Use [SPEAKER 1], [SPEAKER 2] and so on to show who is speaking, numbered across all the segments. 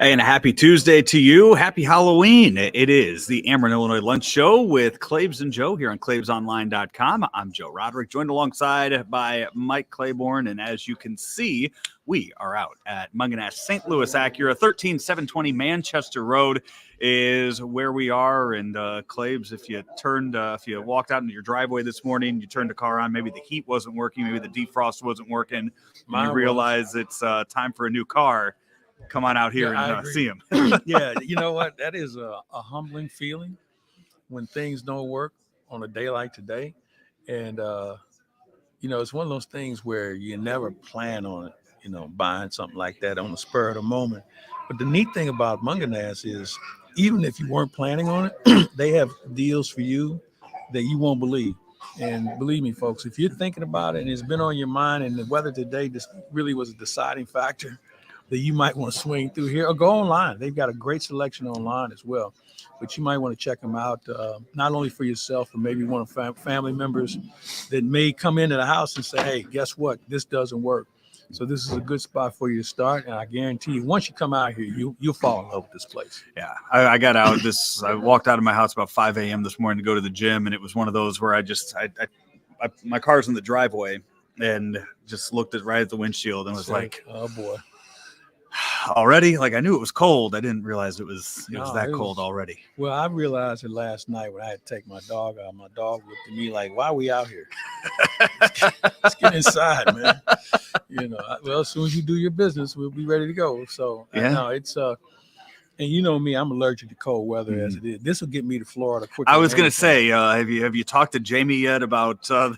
[SPEAKER 1] And a happy Tuesday to you. Happy Halloween. It is the Ameren, Illinois Lunch Show with Claibs and Joe here on claibsonline.com. I'm Joe Roderick, joined alongside by Mike Claiborne. And as you can see, we are out at Mungenast St. Louis Acura. 13720 Manchester Road is where we are. And Claibs, if you walked out into your driveway this morning, you turned the car on, maybe the heat wasn't working, maybe the defrost wasn't working, and you realize it's time for a new car. Come on out here and see him.
[SPEAKER 2] Yeah, you know what? That is a humbling feeling when things don't work on a day like today. And, it's one of those things where you never plan on it, buying something like that on the spur of the moment. But the neat thing about Mungenast is even if you weren't planning on it, they have deals for you that you won't believe. And believe me, folks, if you're thinking about it and it's been on your mind and the weather today just really was a deciding factor, that you might want to swing through here or go online. They've got a great selection online as well, but you might want to check them out, not only for yourself, but maybe one of family members that may come into the house and say, hey, guess what? This doesn't work. So this is a good spot for you to start. And I guarantee you, once you come out here, you'll fall in love with this place.
[SPEAKER 1] Yeah, I got out I walked out of my house about 5 a.m. this morning to go to the gym. And it was one of those where my car's in the driveway and just looked right at the windshield and was like,
[SPEAKER 2] oh boy.
[SPEAKER 1] Already? Like I knew it was cold. I didn't realize it was that cold already.
[SPEAKER 2] Well, I realized it last night when I had to take my dog out. My dog looked at me like, why are we out here? Let's get inside, man. Well, as soon as you do your business, we'll be ready to go. So
[SPEAKER 1] yeah,
[SPEAKER 2] it's and you know me, I'm allergic to cold weather as it is. This will get me to Florida quicker.
[SPEAKER 1] I was going to say, have you talked to Jamie yet about
[SPEAKER 2] no,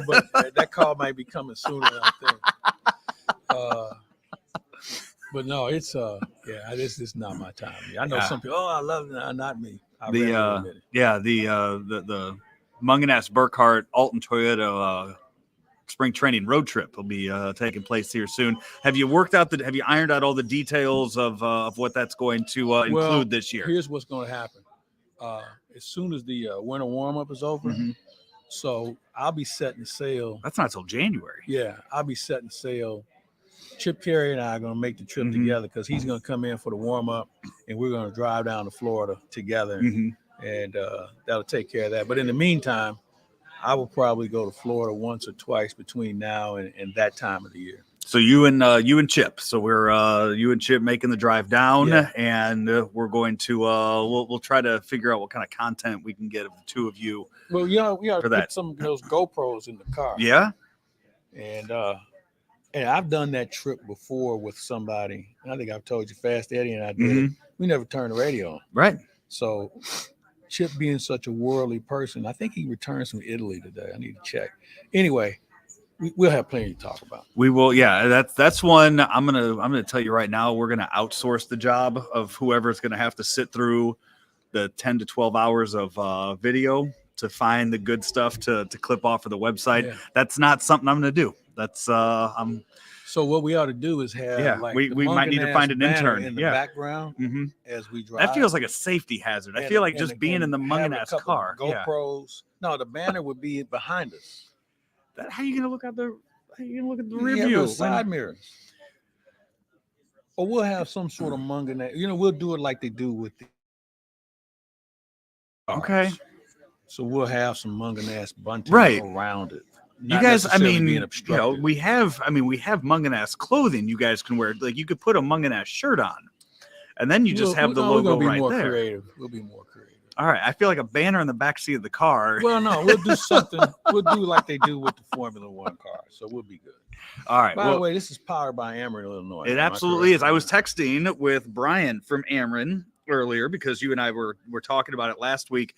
[SPEAKER 2] but that call might be coming sooner than I think. But no, it's this is not my time. I know some people. Oh, I love it. Not me.
[SPEAKER 1] The Mungenast Burkhart Alton Toyota spring training road trip will be taking place here soon. Have you ironed out all the details of what that's going to include this year?
[SPEAKER 2] Here's what's going to happen. As soon as the winter warm up is over, so I'll be setting sail.
[SPEAKER 1] That's not till January.
[SPEAKER 2] Yeah, I'll be setting sail. Chip Carey and I are going to make the trip together because he's going to come in for the warm-up, and we're going to drive down to Florida together, and that'll take care of that. But in the meantime, I will probably go to Florida once or twice between now and that time of the year.
[SPEAKER 1] So you and Chip. So we're you and Chip making the drive down, and we're going to we'll try to figure out what kind of content we can get of the two of you.
[SPEAKER 2] Well, we ought to put some of those GoPros in the car.
[SPEAKER 1] Yeah,
[SPEAKER 2] and I've done that trip before with somebody. I think I've told you, Fast Eddie and I did it. We never turned the radio on.
[SPEAKER 1] Right. So
[SPEAKER 2] Chip being such a worldly person, I think he returns from Italy today. I need to check. Anyway, we'll have plenty to talk about.
[SPEAKER 1] We will. Yeah, that's one. I'm gonna tell you right now, we're gonna outsource the job of whoever's gonna have to sit through the 10 to 12 hours of video to find the good stuff to clip off of the website. Yeah. That's not something I'm gonna do. That's
[SPEAKER 2] So what we ought to do is have
[SPEAKER 1] we might need to find an intern
[SPEAKER 2] in the background as we drive.
[SPEAKER 1] That feels like a safety hazard. I feel like just being in the Mungenast car.
[SPEAKER 2] GoPros. No, the banner would be behind us.
[SPEAKER 1] How are you gonna look at the rear view?
[SPEAKER 2] Side mirrors. Or we'll have some sort of Mungenast. We'll do it like they do with the cars.
[SPEAKER 1] Okay.
[SPEAKER 2] So we'll have some Mungenast bunting around it.
[SPEAKER 1] You guys, we have Mungenast clothing you guys can wear. Like you could put a Mungenast shirt on, and then you just have the logo right there.
[SPEAKER 2] Creative. We'll be more creative.
[SPEAKER 1] All right. I feel like a banner in the backseat of the car.
[SPEAKER 2] Well, no, we'll do something. We'll do like they do with the Formula One car. So we'll be good.
[SPEAKER 1] All right.
[SPEAKER 2] By the way, this is powered by Ameren, Illinois.
[SPEAKER 1] It absolutely is. I was texting with Brian from Ameren earlier because you and I were talking about it last week.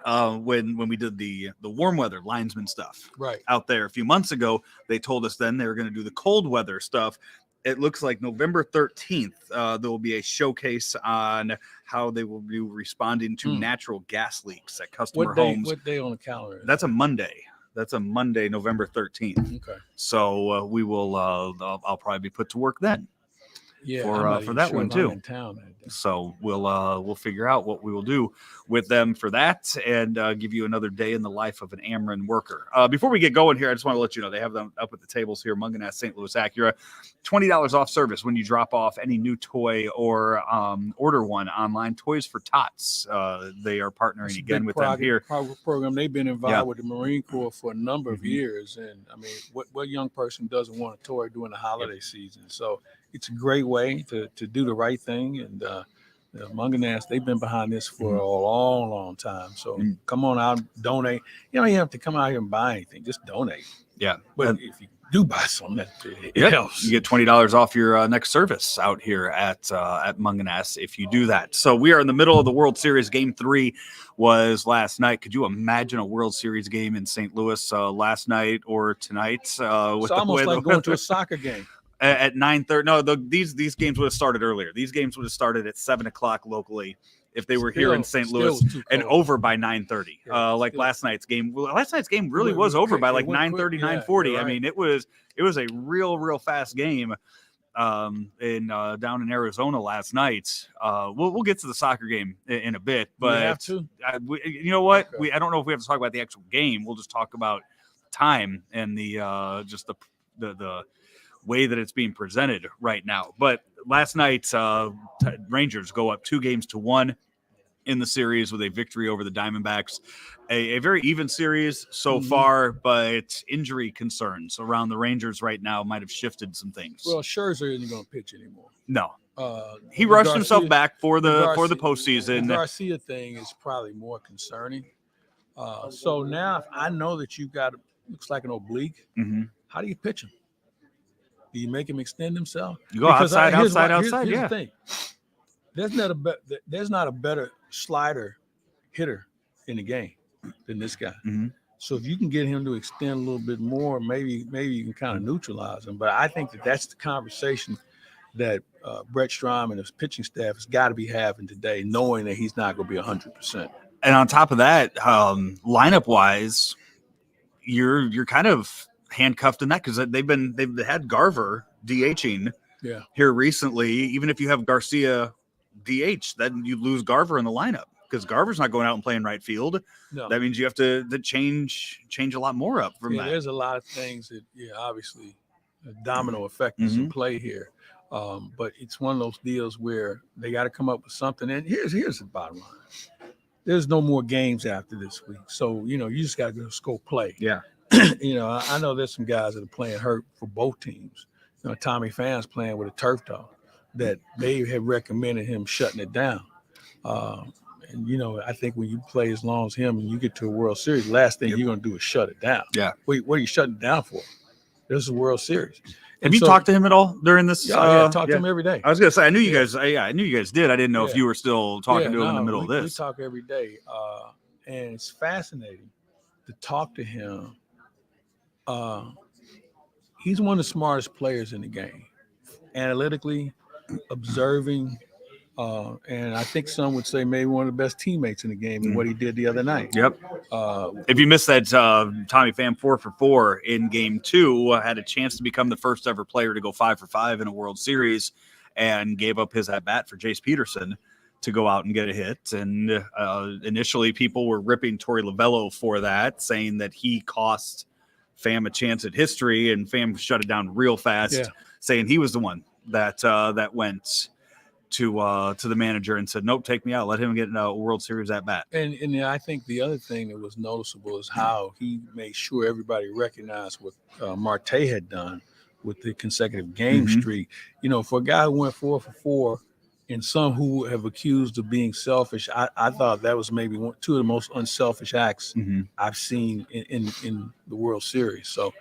[SPEAKER 1] When we did the warm weather linesman stuff out there a few months ago, they told us then they were going to do the cold weather stuff. It looks like November 13th, there will be a showcase on how they will be responding to natural gas leaks at customer homes.
[SPEAKER 2] What day on the calendar?
[SPEAKER 1] That's a Monday. November 13th.
[SPEAKER 2] Okay.
[SPEAKER 1] So we will, I'll probably be put to work then. for that one too.
[SPEAKER 2] In town that day.
[SPEAKER 1] So we'll figure out what we will do with them for that, and give you another day in the life of an Ameren worker. Before we get going here, I just want to let you know they have them up at the tables here. Mungenast St. Louis Acura, $20 off service when you drop off any new toy or order one online. Toys for Tots. They are partnering again with them here.
[SPEAKER 2] Program. They've been involved with the Marine Corps for a number of years, and I mean, what young person doesn't want a toy during the holiday season? So it's a great way to do the right thing, and Mungenast, they've been behind this for a long time. So come on out, donate. You don't even have to come out here and buy anything; just donate.
[SPEAKER 1] Yeah,
[SPEAKER 2] but if you do buy something, it helps.
[SPEAKER 1] You get $20 off your next service out here at Mungenast if you do that. So we are in the middle of the World Series. Game 3 was last night. Could you imagine a World Series game in St. Louis last night or tonight?
[SPEAKER 2] It's almost like going to a soccer game.
[SPEAKER 1] At 9:30. No, these games would have started earlier. These games would have started at 7:00 locally if they were here in St. Louis, and over by 9:30. Like last night's game. Well, last night's game really was over by like 9:30, 9:40. Right. I mean, it was a real fast game down in Arizona last night. We'll get to the soccer game in a bit, but
[SPEAKER 2] we have to.
[SPEAKER 1] You know what? Okay. I don't know if we have to talk about the actual game. We'll just talk about time and the just the way that it's being presented right now. But last night, Rangers go up 2-1 in the series with a victory over the Diamondbacks. A very even series so far, but injury concerns around the Rangers right now might have shifted some things.
[SPEAKER 2] Well, Scherzer isn't going to pitch anymore.
[SPEAKER 1] No. He rushed himself back for the postseason.
[SPEAKER 2] The Garcia thing is probably more concerning. So now I know that you've got, looks like an oblique. How do you pitch him? Do you make him extend himself?
[SPEAKER 1] You go outside.
[SPEAKER 2] Here's
[SPEAKER 1] Yeah.
[SPEAKER 2] The thing. There's not a better slider hitter in the game than this guy. So if you can get him to extend a little bit more, maybe you can kind of neutralize him. But I think that's the conversation that Brett Strom and his pitching staff has got to be having today, knowing that he's not going to be 100%.
[SPEAKER 1] And on top of that, lineup wise, you're kind of handcuffed in that because they've had Garver DHing here recently. Even if you have Garcia DH, then you lose Garver in the lineup because Garver's not going out and playing right field. No. That means you have to change a lot more up from that.
[SPEAKER 2] There's a lot of things that obviously a domino effect is in play here. But it's one of those deals where they got to come up with something. And here's the bottom line. There's no more games after this week. So, you just got to go play.
[SPEAKER 1] Yeah.
[SPEAKER 2] I know there's some guys that are playing hurt for both teams. Tommy Phan's playing with a turf toe that they have recommended him shutting it down. And, I think when you play as long as him and you get to a World Series, last thing you're going to do is shut it down.
[SPEAKER 1] Yeah.
[SPEAKER 2] Wait, what are you shutting it down for? This is a World Series.
[SPEAKER 1] Have you talked to him at all during this?
[SPEAKER 2] Yeah, I talk to him every day.
[SPEAKER 1] I was going to say, I knew you guys. I knew you guys did. I didn't know if you were still talking to him in the middle of this.
[SPEAKER 2] We talk every day, and it's fascinating to talk to him. He's one of the smartest players in the game, analytically, observing, and I think some would say maybe one of the best teammates in the game in what he did the other night.
[SPEAKER 1] Yep. If you missed that, Tommy Pham 4 for 4 in Game 2 had a chance to become the first ever player to go 5 for 5 in a World Series, and gave up his at bat for Jace Peterson to go out and get a hit. And initially, people were ripping Torey Lovello for that, saying that he cost Pham a chance at history, and Pham shut it down real fast, saying he was the one that went to the manager and said, "Nope, take me out. Let him get a World Series at bat."
[SPEAKER 2] And I think the other thing that was noticeable is how he made sure everybody recognized what Marte had done with the consecutive game streak. For a guy who went 4 for 4. And some who have accused of being selfish, I thought that was maybe two of the most unselfish acts I've seen in the World Series. So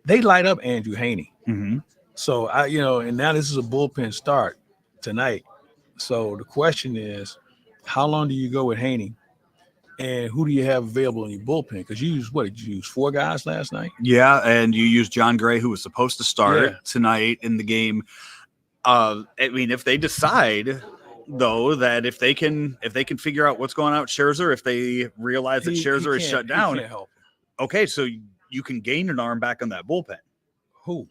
[SPEAKER 2] they light up Andrew Heaney. So and now this is a bullpen start tonight. So the question is, how long do you go with Heaney? And who do you have available in your bullpen? Because you did you use 4 guys last night? Yeah,
[SPEAKER 1] and you used John Gray, who was supposed to start tonight in the game. I mean, if they decide, though, that if they can figure out what's going on with Scherzer, if they realize that Scherzer is shut down, okay, so you can gain an arm back on that bullpen.
[SPEAKER 2] Who?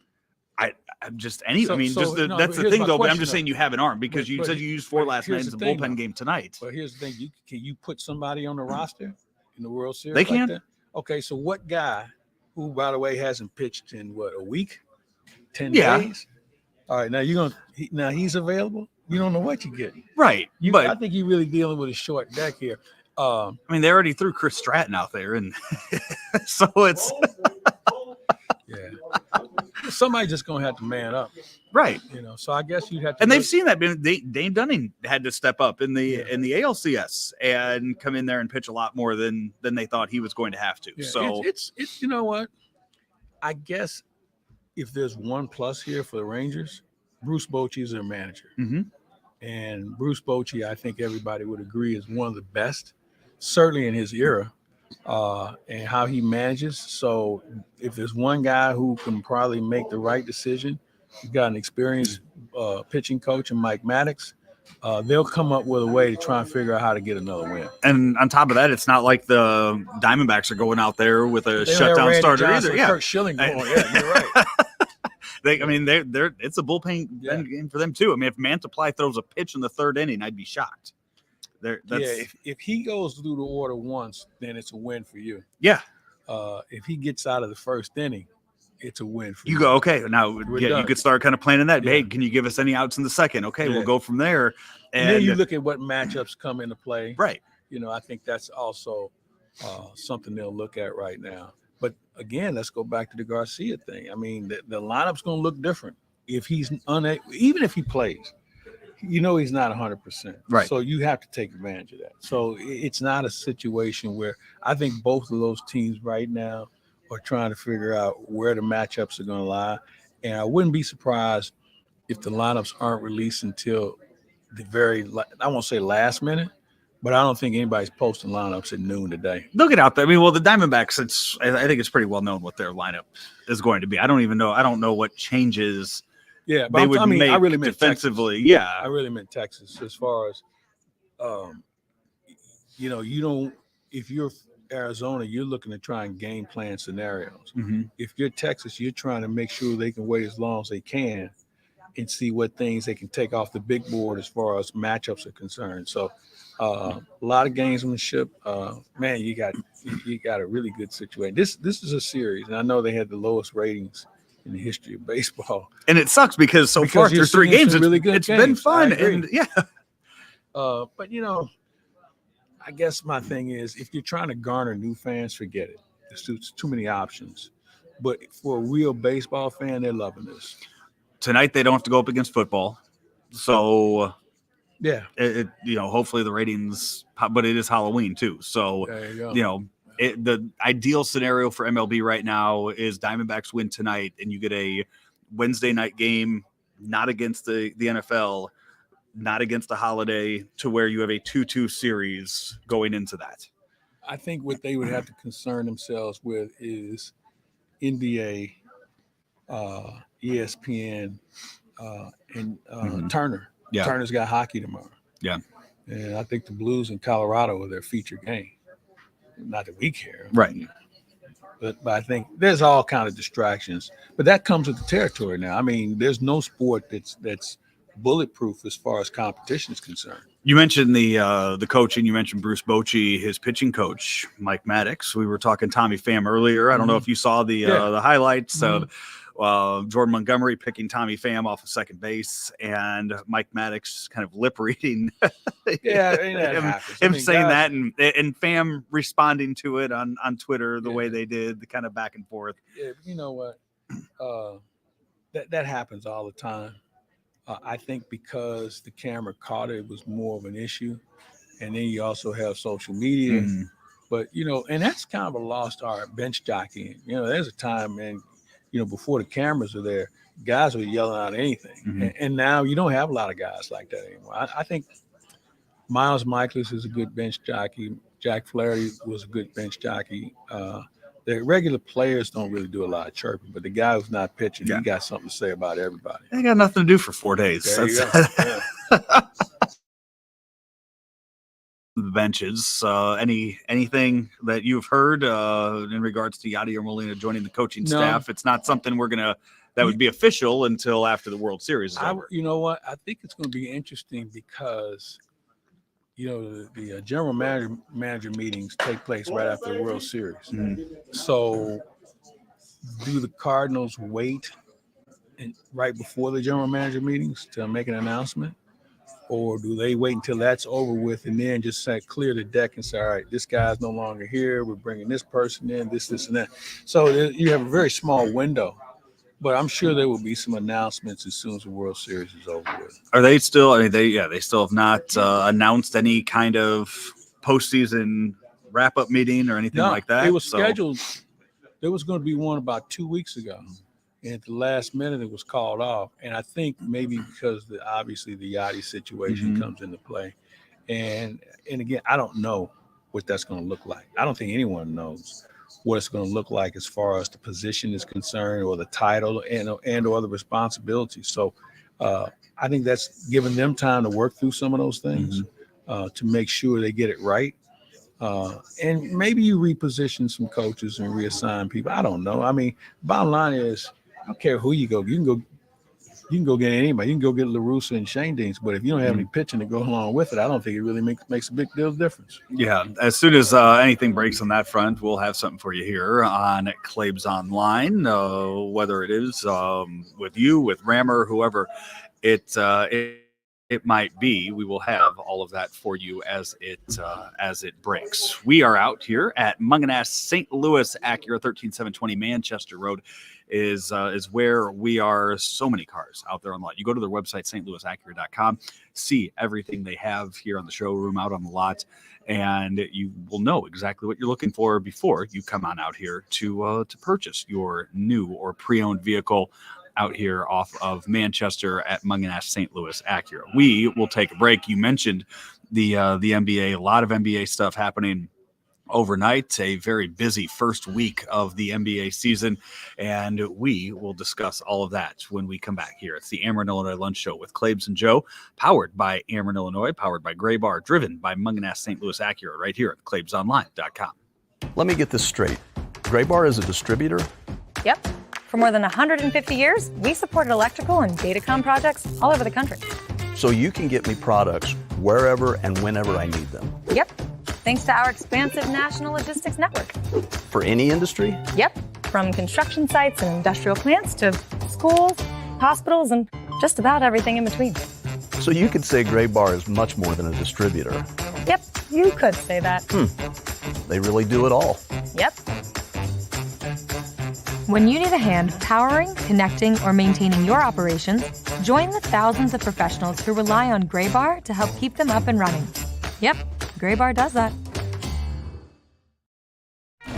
[SPEAKER 1] I'm just any.
[SPEAKER 2] So-
[SPEAKER 1] I mean,
[SPEAKER 2] so,
[SPEAKER 1] just the,
[SPEAKER 2] no,
[SPEAKER 1] that's
[SPEAKER 2] but
[SPEAKER 1] the
[SPEAKER 2] here's
[SPEAKER 1] thing,
[SPEAKER 2] my
[SPEAKER 1] though. But I'm
[SPEAKER 2] question,
[SPEAKER 1] just
[SPEAKER 2] though.
[SPEAKER 1] saying you have an arm because you
[SPEAKER 2] But
[SPEAKER 1] said you used 4 last night
[SPEAKER 2] here's
[SPEAKER 1] in the
[SPEAKER 2] the thing,
[SPEAKER 1] bullpen
[SPEAKER 2] though.
[SPEAKER 1] game tonight.
[SPEAKER 2] But here's the thing: can you put somebody on the roster in the World Series?
[SPEAKER 1] They can.
[SPEAKER 2] Like that? Okay, so what guy, who by the way hasn't pitched in what, a week, 10
[SPEAKER 1] Yeah.
[SPEAKER 2] days? All right, now now he's available. You don't know what you get.
[SPEAKER 1] Right.
[SPEAKER 2] I
[SPEAKER 1] But
[SPEAKER 2] think you're really dealing with a short deck here.
[SPEAKER 1] I mean, they already threw Chris Stratton out there, and so it's
[SPEAKER 2] Yeah, somebody just gonna have to man up,
[SPEAKER 1] right.
[SPEAKER 2] So I guess you have to.
[SPEAKER 1] And they've seen that. Dane Dunning had to step up in the
[SPEAKER 2] Yeah.
[SPEAKER 1] ALCS and come in there and pitch a lot more than they thought he was going to have to.
[SPEAKER 2] Yeah,
[SPEAKER 1] So
[SPEAKER 2] it's you know what? I guess if there's one plus here for the Rangers, Bruce Bochy is their manager.
[SPEAKER 1] Mhm.
[SPEAKER 2] And Bruce Bochy, I think everybody would agree, is one of the best, certainly in his era, and how he manages. So if there's one guy who can probably make the right decision, you've got an experienced pitching coach in Mike Maddox. They'll come up with a way to try and figure out how to get another win.
[SPEAKER 1] and on top of that, it's not like the Diamondbacks are going out there with a
[SPEAKER 2] They don't have
[SPEAKER 1] shutdown
[SPEAKER 2] Randy
[SPEAKER 1] starter
[SPEAKER 2] Johnson
[SPEAKER 1] either.
[SPEAKER 2] or
[SPEAKER 1] Yeah.
[SPEAKER 2] Kirk Schilling going. Yeah, you're right.
[SPEAKER 1] I mean, they're it's a bullpen game for them too. I mean, if Mantiply throws a pitch in the 3rd inning, I'd be shocked.
[SPEAKER 2] If he goes through the order once, then it's a win for you.
[SPEAKER 1] Yeah.
[SPEAKER 2] If he gets out of the 1st inning, it's a win for you.
[SPEAKER 1] You go, okay, now you
[SPEAKER 2] done.
[SPEAKER 1] could start kind of planning that.
[SPEAKER 2] Yeah.
[SPEAKER 1] Hey, can you give us any outs in the 2nd? Okay,
[SPEAKER 2] Yeah.
[SPEAKER 1] we'll go from there.
[SPEAKER 2] And then you look at what matchups come into play.
[SPEAKER 1] Right.
[SPEAKER 2] I think that's also something they'll look at right now. But again, let's go back to the Garcia thing. I mean, the lineup's going to look different if he's even if he plays. He's not 100%.
[SPEAKER 1] Right.
[SPEAKER 2] So you have to take advantage of that. So it's not a situation where I think both of those teams right now are trying to figure out where the matchups are going to lie. And I wouldn't be surprised if the lineups aren't released until the I won't say last minute, but I don't think anybody's posting lineups at noon today.
[SPEAKER 1] They'll get out there. I mean, well, the Diamondbacks, I think it's pretty well known what their lineup is going to be. I don't know what changes.
[SPEAKER 2] Yeah, but
[SPEAKER 1] they would make
[SPEAKER 2] I really meant
[SPEAKER 1] defensively.
[SPEAKER 2] Texas.
[SPEAKER 1] Yeah,
[SPEAKER 2] I really meant Texas as far as, you don't. If you're Arizona, you're looking to try and game plan scenarios.
[SPEAKER 1] Mm-hmm.
[SPEAKER 2] If you're Texas, you're trying to make sure they can wait as long as they can and see what things they can take off the big board as far as matchups are concerned. So a lot of gamesmanship. Man, you got a really good situation. This is a series, and I know they had the lowest ratings in the history of baseball.
[SPEAKER 1] And it sucks because far through 3 games,
[SPEAKER 2] really good.
[SPEAKER 1] It's been fun. And yeah.
[SPEAKER 2] But I guess my thing is, if you're trying to garner new fans, forget it. There's too many options. But for a real baseball fan, they're loving this.
[SPEAKER 1] Tonight they don't have to go up against football, so
[SPEAKER 2] yeah,
[SPEAKER 1] hopefully the ratings. But it is Halloween too, so
[SPEAKER 2] there you go.
[SPEAKER 1] The ideal scenario for MLB right now is Diamondbacks win tonight, and you get a Wednesday night game, not against the NFL, not against a holiday, to where you have a 2-2 series going into that.
[SPEAKER 2] I think what they would have to concern themselves with is NBA, ESPN, and Turner.
[SPEAKER 1] Yeah.
[SPEAKER 2] Turner's got hockey tomorrow.
[SPEAKER 1] Yeah.
[SPEAKER 2] And I think the Blues in Colorado are their featured game. Not that we care.
[SPEAKER 1] Right.
[SPEAKER 2] But I think there's all kind of distractions. But that comes with the territory now. I mean, there's no sport that's bulletproof as far as competition is concerned.
[SPEAKER 1] You mentioned the coaching. You mentioned Bruce Bochy, his pitching coach, Mike Maddox. We were talking Tommy Pham earlier. I don't know if you saw the highlights of Jordan Montgomery picking Tommy Pham off of second base, and Mike Maddox kind of lip reading him saying that, and Pham responding to it on Twitter the way they did, the kind of back and forth.
[SPEAKER 2] Yeah, you know what? That happens all the time. I think because the camera caught it, it was more of an issue, and then you also have social media.
[SPEAKER 1] Mm-hmm.
[SPEAKER 2] But and that's kind of a lost art, bench jockeying. There's a time, man. Before the cameras are there, guys were yelling out anything.
[SPEAKER 1] Mm-hmm.
[SPEAKER 2] And now you don't have a lot of guys like that anymore. I think Miles Michaelis is a good bench jockey. Jack Flaherty was a good bench jockey. The regular players don't really do a lot of chirping, but the guy who's not pitching, he got something to say about everybody.
[SPEAKER 1] They got nothing to do for 4 days.
[SPEAKER 2] There you go.
[SPEAKER 1] The benches. Anything that you've heard in regards to Yadier Molina joining the coaching staff? It's not something we're gonna that would be official until after the World Series is over.
[SPEAKER 2] You know what? I think it's going to be interesting because, the general manager meetings take place right after the World Series.
[SPEAKER 1] Mm-hmm.
[SPEAKER 2] So do the Cardinals wait right before the general manager meetings to make an announcement? Or do they wait until that's over with and then just clear the deck and say, all right, this guy's no longer here. We're bringing this person in, this, and that. So you have a very small window. But I'm sure there will be some announcements as soon as the World Series is over with.
[SPEAKER 1] Are they still? I mean, they still have not announced any kind of postseason wrap-up meeting or anything like that.
[SPEAKER 2] It was scheduled. There was going to be one about 2 weeks ago, and at the last minute, it was called off. And I think maybe because obviously the Yachty situation comes into play, and again, I don't know what that's going to look like. I don't think anyone knows what it's going to look like as far as the position is concerned, or the title and or the responsibilities. So I think that's giving them time to work through some of those things to make sure they get it right. And maybe you reposition some coaches and reassign people. I don't know. I mean, bottom line is, I don't care who you go. You can go get anybody. You can go get LaRussa and Shane Deans, but if you don't have any pitching to go along with it, I don't think it really makes a big deal of difference.
[SPEAKER 1] Yeah, as soon as anything breaks on that front, we'll have something for you here on Claibs Online, whether it is with you, with Rammer, whoever it might be. We will have all of that for you as it breaks. We are out here at Mungenast St. Louis Acura, 13720 Manchester Road is where we are. So many cars out there on the lot. You go to their website, stlouisacura.com, see everything they have here on the showroom, out on the lot, and you will know exactly what you're looking for before you come on out here to purchase your new or pre-owned vehicle out here off of Manchester at Mungenast St. Louis Acura. We will take a break. You mentioned the NBA, a lot of NBA stuff happening overnight, a very busy first week of the NBA season, and we will discuss all of that when we come back here. It's the Ameren, Illinois Lunch Show with Claibs and Joe, powered by Ameren, Illinois, powered by Gray Bar, driven by Mungenast St. Louis Acura, right here at claibsonline.com.
[SPEAKER 3] Let me get this straight. Gray Bar is a distributor?
[SPEAKER 4] Yep. For more than 150 years, we supported electrical and datacom projects all over the country.
[SPEAKER 3] So you can get me products wherever and whenever I need them?
[SPEAKER 4] Yep. Thanks to our expansive national logistics network.
[SPEAKER 3] For any industry?
[SPEAKER 4] Yep. From construction sites and industrial plants to schools, hospitals, and just about everything in between.
[SPEAKER 3] So you could say Gray Bar is much more than a distributor?
[SPEAKER 4] Yep, you could say that.
[SPEAKER 3] They really do it all.
[SPEAKER 4] Yep. When you need a hand powering, connecting, or maintaining your operations, join the thousands of professionals who rely on Gray Bar to help keep them up and running. Yep, Gray Bar does that.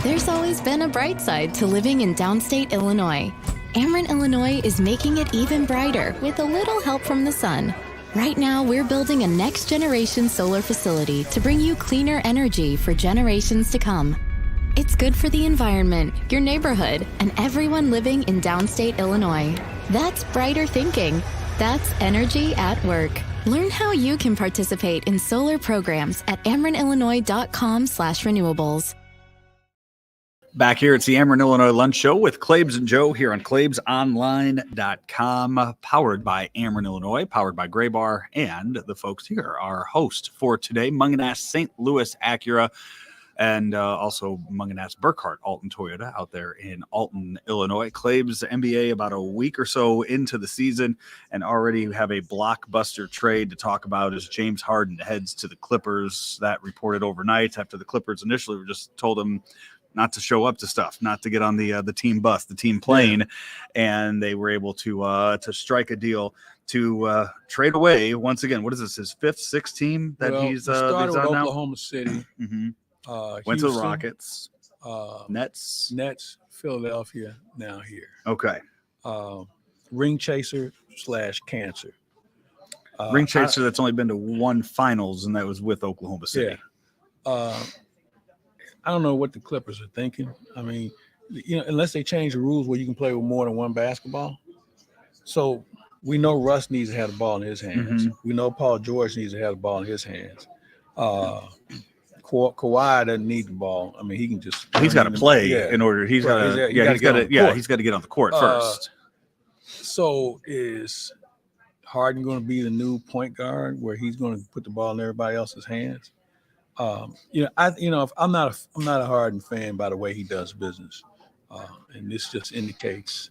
[SPEAKER 5] There's always been a bright side to living in downstate Illinois. Ameren, Illinois is making it even brighter with a little help from the sun. Right now, we're building a next-generation solar facility to bring you cleaner energy for generations to come. It's good for the environment, your neighborhood, and everyone living in downstate Illinois. That's brighter thinking. That's energy at work. Learn how you can participate in solar programs at amerenillinois.com/renewables.
[SPEAKER 1] Back here, it's the Ameren, Illinois Lunch Show with Claibs and Joe here on claibsonline.com, powered by Ameren, Illinois, powered by Gray Bar, and the folks here, our host for today, Mungenast St. Louis Acura, and also Mungenast Burkhart Alton Toyota out there in Alton, Illinois. Claibs NBA about a week or so into the season and already have a blockbuster trade to talk about as James Harden heads to the Clippers. That reported overnight after the Clippers initially were just told him not to show up to stuff, not to get on the team bus, the team plane, and they were able to strike a deal to trade away once again. What is this? His fifth, sixth team that he's
[SPEAKER 2] started with
[SPEAKER 1] on now?
[SPEAKER 2] Oklahoma City.
[SPEAKER 1] Went to the
[SPEAKER 2] Houston,
[SPEAKER 1] Rockets, Nets,
[SPEAKER 2] Philadelphia, now here.
[SPEAKER 1] Okay.
[SPEAKER 2] Ring chaser / cancer.
[SPEAKER 1] Ring chaser that's only been to one finals, and that was with Oklahoma City.
[SPEAKER 2] Yeah. I don't know what the Clippers are thinking. I mean, unless they change the rules where you can play with more than one basketball. So we know Russ needs to have the ball in his hands. We know Paul George needs to have the ball in his hands. Kawhi doesn't need the ball. I mean, he can just.
[SPEAKER 1] He's got to play in order. He's got to. Yeah, he's got to get on the court first.
[SPEAKER 2] So is Harden going to be the new point guard where he's going to put the ball in everybody else's hands? If I'm not a Harden fan by the way he does business, and this just indicates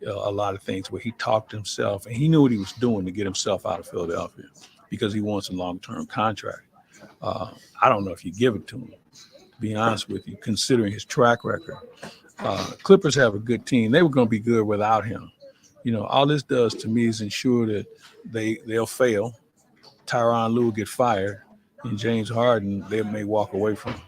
[SPEAKER 2] a lot of things where he talked to himself and he knew what he was doing to get himself out of Philadelphia because he wants a long-term contract. I don't know if you give it to him, to be honest with you, considering his track record. Clippers have a good team. They were going to be good without him. All this does to me is ensure that they'll fail. Tyronn Lue will get fired, and James Harden, they may walk away from him.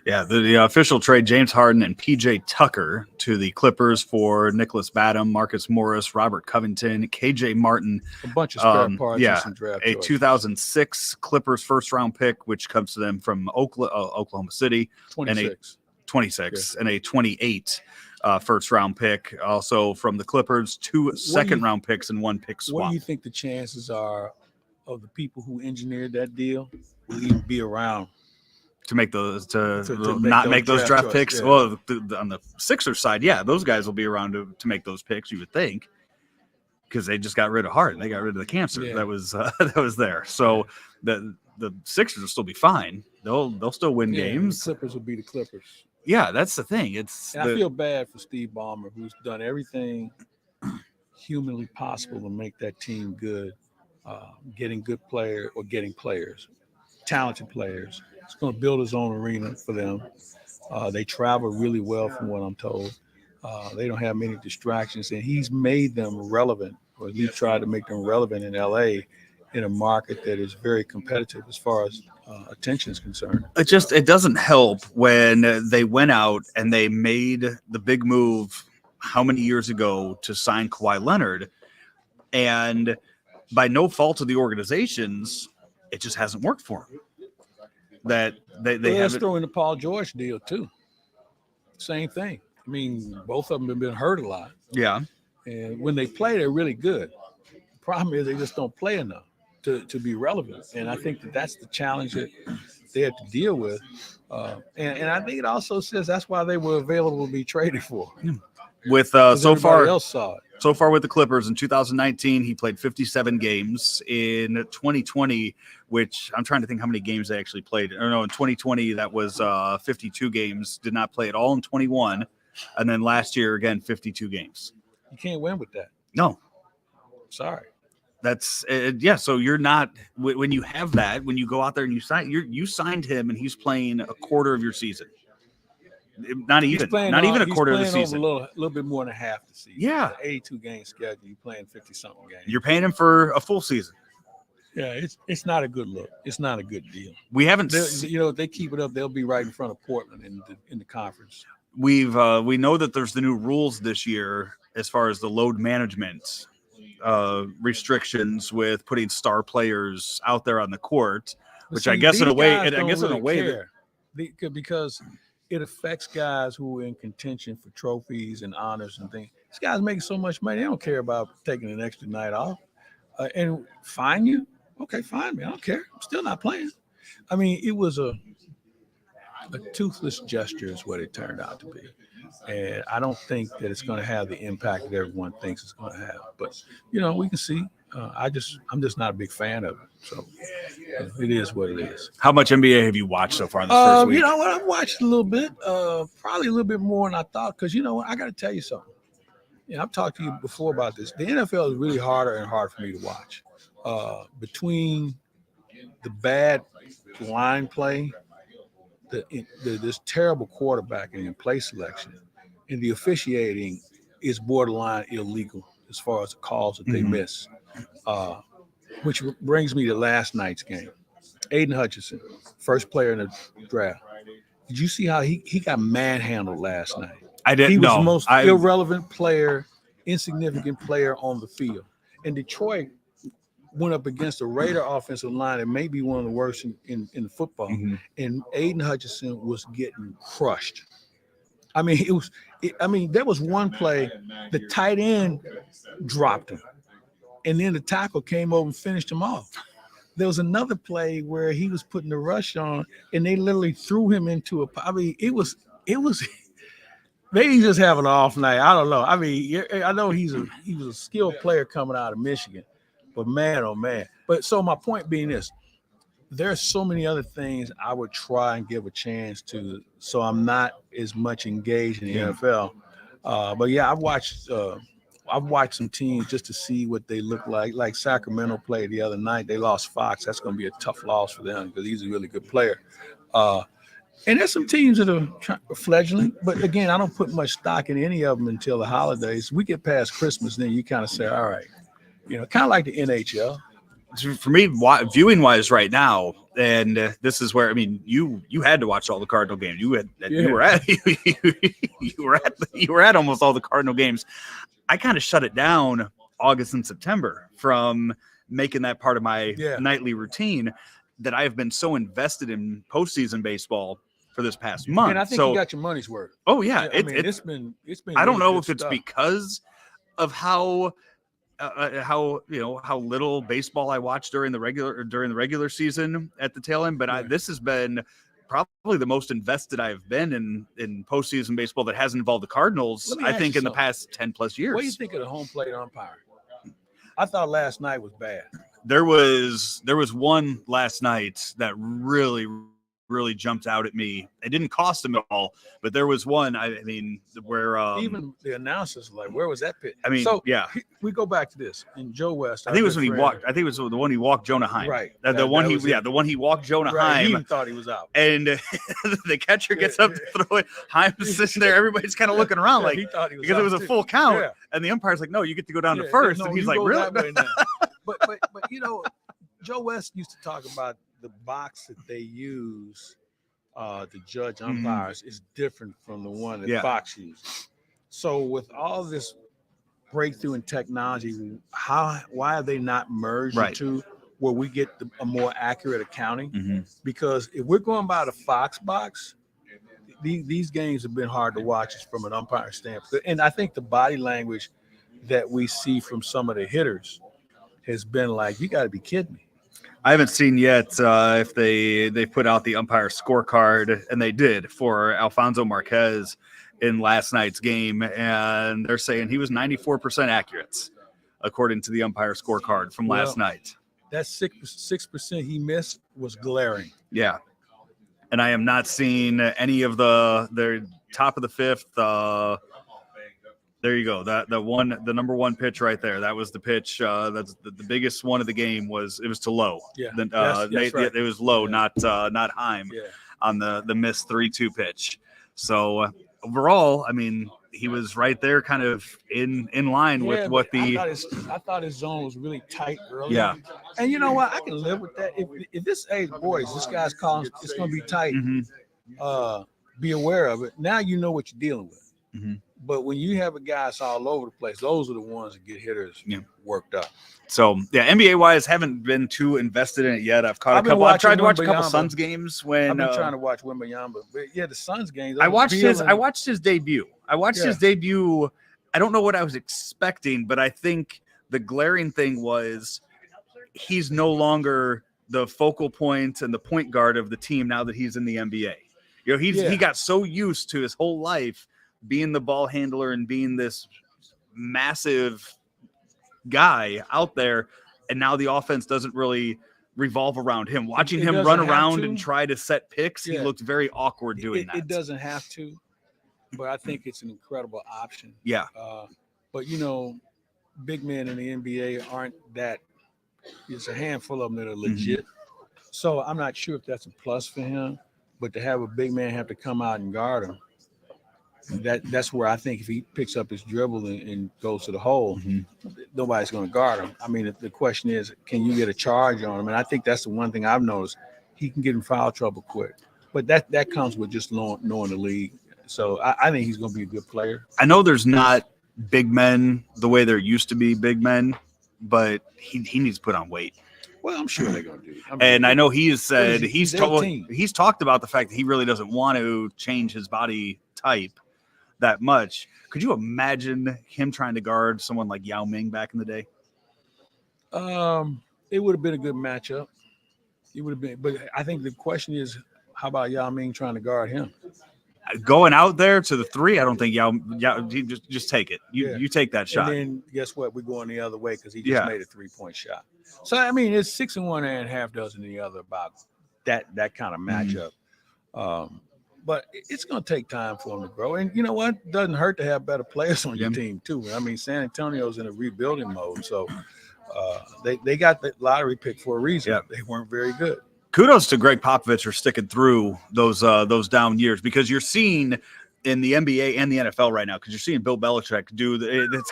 [SPEAKER 1] Yeah, the official trade, James Harden and P.J. Tucker to the Clippers for Nicholas Batum, Marcus Morris, Robert Covington, K.J. Martin.
[SPEAKER 2] A bunch of spare parts and some draft
[SPEAKER 1] a
[SPEAKER 2] choices.
[SPEAKER 1] 2006 Clippers first-round pick, which comes to them from Oklahoma City.
[SPEAKER 2] 26.
[SPEAKER 1] And a 28 first-round pick. Also from the Clippers, 2 second-round picks and 1 pick swap.
[SPEAKER 2] What do you think the chances are of the people who engineered that deal will even be around?
[SPEAKER 1] To make those to
[SPEAKER 2] not
[SPEAKER 1] make those draft
[SPEAKER 2] choices,
[SPEAKER 1] picks.
[SPEAKER 2] yeah.
[SPEAKER 1] Well, on the Sixers side, yeah, those guys will be around to make those picks. You would think, because they just got rid of Harden, they got rid of the cancer that was there. So the Sixers will still be fine. They'll still win games.
[SPEAKER 2] The Clippers will be the Clippers.
[SPEAKER 1] Yeah, that's the thing.
[SPEAKER 2] I feel bad for Steve Ballmer, who's done everything humanly possible to make that team good, getting players, talented players. He's going to build his own arena for them. They travel really well from what I'm told. They don't have many distractions, and he's made them relevant, or at least tried to make them relevant in L.A. in a market that is very competitive as far as attention is concerned.
[SPEAKER 1] It doesn't help when they went out and they made the big move how many years ago to sign Kawhi Leonard, and by no fault of the organizations, it just hasn't worked for him. That they have
[SPEAKER 2] throw in the Paul George deal too. Same thing. I mean, both of them have been hurt a lot.
[SPEAKER 1] Yeah.
[SPEAKER 2] And when they play, they're really good. The problem is they just don't play enough to be relevant. And I think that's the challenge that they have to deal with. And I think it also says that's why they were available to be traded for.
[SPEAKER 1] With so far with the Clippers in 2019, he played 57 games. In 2020, which I'm trying to think how many games they actually played. Or no, in 2020 that was 52 games. Did not play at all in 21, and then last year again 52 games.
[SPEAKER 2] You can't win with that.
[SPEAKER 1] No,
[SPEAKER 2] sorry.
[SPEAKER 1] That's So you're not when you have that, when you go out there and you signed him and he's playing a quarter of your season. Not even a quarter of the season.
[SPEAKER 2] Over a little bit more than half the season.
[SPEAKER 1] Yeah,
[SPEAKER 2] 82 game schedule. You're playing 50-something games.
[SPEAKER 1] You're paying him for a full season.
[SPEAKER 2] Yeah, it's not a good look. It's not a good deal.
[SPEAKER 1] We haven't.
[SPEAKER 2] If they keep it up, they'll be right in front of Portland in the conference.
[SPEAKER 1] We know that there's the new rules this year as far as the load management restrictions with putting star players out there on the court, which I guess in a way,
[SPEAKER 2] because it affects guys who are in contention for trophies and honors and things. These guys making so much money, they don't care about taking an extra night off. And fine you? Okay, fine me. I don't care. I'm still not playing. I mean, it was a toothless gesture is what it turned out to be. And I don't think that it's going to have the impact that everyone thinks it's going to have. But, we can see. I'm just not a big fan of it. So it is what it is.
[SPEAKER 1] How much NBA have you watched so far this first week?
[SPEAKER 2] You know what? I've watched a little bit, probably a little bit more than I thought. Because you know what? I got to tell you something. I've talked to you before about this. The NFL is really harder and harder for me to watch. Between the bad line play, this terrible quarterbacking and play selection, and the officiating is borderline illegal as far as the calls that they miss. Which brings me to last night's game. Aiden Hutchinson, first player in the draft. Did you see how he got manhandled last night?
[SPEAKER 1] I didn't.
[SPEAKER 2] He was the most irrelevant player, insignificant player on the field. And Detroit went up against a Raider offensive line that may be one of the worst in football. Mm-hmm. And Aiden Hutchinson was getting crushed. I mean, there was one play, the tight end dropped him. And then the tackle came over and finished him off. There was another play where he was putting the rush on, and they literally threw him into it was maybe he's just having an off night. I don't know. I mean, I know he was a skilled player coming out of Michigan, but man, oh man. But so my point being this, there's so many other things I would try and give a chance to, so I'm not as much engaged in the NFL. But yeah, I've watched some teams just to see what they look like. Like Sacramento played the other night. They lost Fox. That's going to be a tough loss for them because he's a really good player. And there's some teams that are fledgling, but again, I don't put much stock in any of them until the holidays. We get past Christmas, then you kind of say, all right, kind of like the NHL.
[SPEAKER 1] For me, viewing wise right now, and this is where, I mean, you had to watch all the Cardinal games. You were at almost all the Cardinal games. I kind of shut it down August and September from making that part of my nightly routine, that I have been so invested in postseason baseball for this past month.
[SPEAKER 2] And I think you got your money's worth.
[SPEAKER 1] Oh yeah,
[SPEAKER 2] it's been.
[SPEAKER 1] I don't
[SPEAKER 2] really
[SPEAKER 1] know if it's
[SPEAKER 2] stuff.
[SPEAKER 1] because of how little baseball I watched during the regular season at the tail end, but this has been probably the most invested I've been in postseason baseball that hasn't involved the Cardinals, I think, in the past 10 plus years.
[SPEAKER 2] What do you think of the home plate umpire? I thought last night was bad.
[SPEAKER 1] There was one last night that really jumped out at me. It didn't cost him at all, but there was one. I mean, where
[SPEAKER 2] even the announcers were like, "Where was that pitch?"
[SPEAKER 1] I mean,
[SPEAKER 2] so
[SPEAKER 1] yeah,
[SPEAKER 2] we go back to this in Joe West.
[SPEAKER 1] I think it was when he walked. I think it was the one he walked Jonah Heim.
[SPEAKER 2] Right.
[SPEAKER 1] The one he walked Jonah Heim.
[SPEAKER 2] He even thought he was out,
[SPEAKER 1] and the catcher gets up to throw it. Heim's sitting there. Everybody's kind of looking around like,
[SPEAKER 2] he thought he was
[SPEAKER 1] because
[SPEAKER 2] out
[SPEAKER 1] it was a full count, and the umpire's like, "No, you get to go down to first." And he's like, "Really?"
[SPEAKER 2] But Joe West used to talk about the box that they use to judge umpires is different from the one that Fox uses. So with all this breakthrough in technology, why have they not merged the two where we get a more accurate accounting? Because if we're going by the Fox box, these games have been hard to watch from an umpire standpoint. And I think the body language that we see from some of the hitters has been like, you got to be kidding me.
[SPEAKER 1] I haven't seen yet if they put out the umpire scorecard, and they did for Alfonso Marquez in last night's game, and they're saying he was 94% accurate according to the umpire scorecard from last night.
[SPEAKER 2] That 6% he missed was glaring.
[SPEAKER 1] Yeah, and I am not seeing any of the top of the fifth. There you go. The number one pitch right there. That was the pitch. That's the biggest one of the game. It was to Lowe.
[SPEAKER 2] Yeah.
[SPEAKER 1] That's right. It was Lowe, not Heim, on the missed 3-2 pitch. So overall, I mean, he was right there, kind of in line with what the.
[SPEAKER 2] I thought his zone was really tight early.
[SPEAKER 1] Yeah.
[SPEAKER 2] And you know what? I can live with that. If this, hey boys, this guy's calling, it's going to be tight. Be aware of it. Now you know what you're dealing with. But when you have a guy that's all over the place, those are the ones that get hitters worked up.
[SPEAKER 1] So yeah, NBA wise, haven't been too invested in it yet. I've tried to watch a couple Suns games when
[SPEAKER 2] I've been trying to watch Wembanyama. But yeah, the Suns games.
[SPEAKER 1] I watched his debut. His debut. I don't know what I was expecting, but I think the glaring thing was he's no longer the focal point and the point guard of the team now that he's in the NBA. He got so used to his whole life being the ball handler and being this massive guy out there, and now the offense doesn't really revolve around him. Watching him run around and try to set picks, he looked very awkward doing that.
[SPEAKER 2] It doesn't have to, but I think it's an incredible option.
[SPEAKER 1] Yeah.
[SPEAKER 2] But big men in the NBA aren't that. There's a handful of them that are legit. So I'm not sure if that's a plus for him, but to have a big man have to come out and guard him, that's where I think if he picks up his dribble and goes to the hole, nobody's going to guard him. I mean, the question is, can you get a charge on him? And I think that's the one thing I've noticed. He can get in foul trouble quick. But that comes with just knowing the league. So I think he's going to be a good player.
[SPEAKER 1] I know there's not big men the way there used to be big men, but he needs to put on weight.
[SPEAKER 2] Well, I'm sure they're going to do.
[SPEAKER 1] And I know he's said he's talked about the fact that he really doesn't want to change his body type that much. Could you imagine him trying to guard someone like Yao Ming back in the day?
[SPEAKER 2] It would have been a good matchup. It would have been, but I think the question is, how about Yao Ming trying to guard him?
[SPEAKER 1] Going out there to the 3, I don't think y'all just take it. You take that shot.
[SPEAKER 2] And then guess what? We're going the other way because he just made a 3-point shot. So I mean, it's 6 and 1 and a half dozen the other about that kind of matchup. But it's going to take time for him to grow. And you know what? It doesn't hurt to have better players on your team too. I mean, San Antonio's in a rebuilding mode, so they got the lottery pick for a reason. Yep. They weren't very good.
[SPEAKER 1] Kudos to Greg Popovich for sticking through those down years, because you're seeing in the NBA and the NFL right now, because you're seeing Bill Belichick do